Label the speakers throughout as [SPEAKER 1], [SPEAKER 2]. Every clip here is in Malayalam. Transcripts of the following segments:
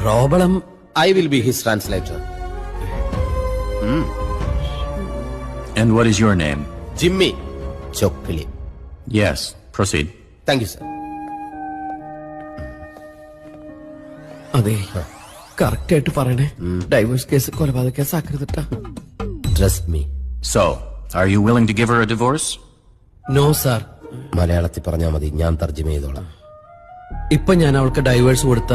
[SPEAKER 1] Problem
[SPEAKER 2] I will be his translator.
[SPEAKER 3] And what is your name?
[SPEAKER 2] Jimmy Chokkili.
[SPEAKER 3] Yes, proceed.
[SPEAKER 2] Thank you, sir.
[SPEAKER 1] അതെ കറക്റ്റ് ആയിട്ട് പറയണേ. ഡൈവേഴ്സ് കേസ് കൊലപാതക case ആക്കരുതിട്ടാ.
[SPEAKER 2] Trust me.
[SPEAKER 3] So, are you willing to give her a divorce?
[SPEAKER 1] No sir.
[SPEAKER 2] മലയാളത്തിൽ പറഞ്ഞാൽ മതി, ഞാൻ തർജ്ജമ ചെയ്തോളാം.
[SPEAKER 1] ഇപ്പൊ ഞാൻ അവൾക്ക് ഡൈവേഴ്സ് കൊടുത്ത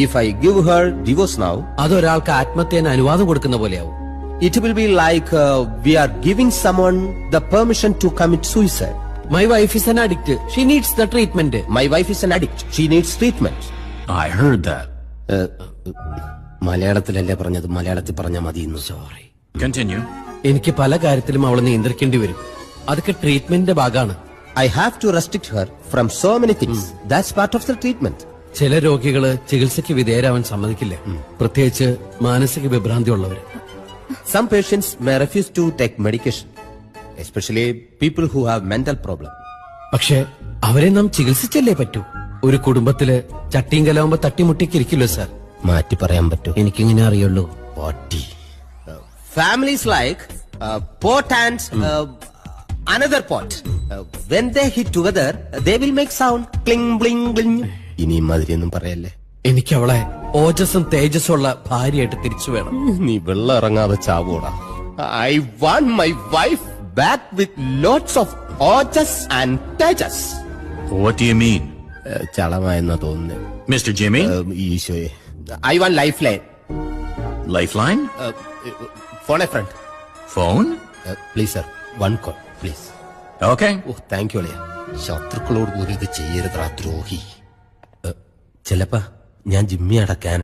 [SPEAKER 2] If I give her divorce now,
[SPEAKER 1] അതൊരാൾക്ക് ആത്മഹത്യന് അനുവാദം കൊടുക്കുന്ന പോലെയാവും.
[SPEAKER 2] it will be like we are giving someone the permission to commit suicide.
[SPEAKER 1] My wife is an addict. She needs the treatment.
[SPEAKER 2] My wife is an addict. She needs treatment.
[SPEAKER 3] I heard that.
[SPEAKER 2] മലയാളത്തിലല്ലേ പറഞ്ഞത്, മലയാളത്തിൽ പറഞ്ഞാൽ മതി.
[SPEAKER 1] സോറി.
[SPEAKER 3] Continue.
[SPEAKER 1] എനിക്ക് പല കാര്യത്തിലും അവളെ നിയന്ത്രിക്കേണ്ടി വരും. അതൊക്കെ ട്രീറ്റ്മെന്റിന്റെ ഭാഗമാണ്.
[SPEAKER 2] I have to restrict her from so many things. That's part of the treatment.
[SPEAKER 1] ചില രോഗികള് ചികിത്സയ്ക്ക് വിധേയരാവാൻ സമ്മതിക്കില്ല, പ്രത്യേകിച്ച് മാനസിക വിഭ്രാന്തി ഉള്ളവര്.
[SPEAKER 2] Some patients may refuse to take medication, especially people who have mental problem.
[SPEAKER 1] പക്ഷെ അവരെ നാം ചികിത്സിച്ചല്ലേ പറ്റൂ. ഒരു കുടുംബത്തില് ചട്ടിയും കലാവുമ്പോ തട്ടിമുട്ടിക്കിരിക്കില്ലോ സാർ.
[SPEAKER 2] മാറ്റി പറയാൻ പറ്റൂ.
[SPEAKER 1] എനിക്കിങ്ങനെ അറിയുള്ളൂ.
[SPEAKER 2] Potty. Families like pot and another pot. When they hit together, they will make sound. Cling, bling, bling. ഇനി മാതിരിയൊന്നും പറയല്ലേ.
[SPEAKER 1] എനിക്ക് അവളെ ഓജസ്സും തേജസ്സും ഉള്ള ഭാര്യയായിട്ട് തിരിച്ചു വേണം.
[SPEAKER 2] നീ വെള്ളം ഇറങ്ങാതെ ചാവൂടാ. I want my wife back with lots of ojas and tejas.
[SPEAKER 3] What do you mean?
[SPEAKER 2] ചളമായെന്നാ തോന്നുന്നത്.
[SPEAKER 3] Mr. Jimmy?
[SPEAKER 2] ഈശോയെ. I want lifeline.
[SPEAKER 3] Lifeline?
[SPEAKER 2] Phone a friend.
[SPEAKER 3] Phone?
[SPEAKER 2] Please sir, one call, please.
[SPEAKER 3] Okay.
[SPEAKER 2] Oh, thank you, അളിയ. ശത്രുക്കളോട് പോലും ഇത് ചെയ്യരുതാ ദ്രോഹി. ചിലപ്പോ ഞാൻ ജിമ്മി അടക്കാൻ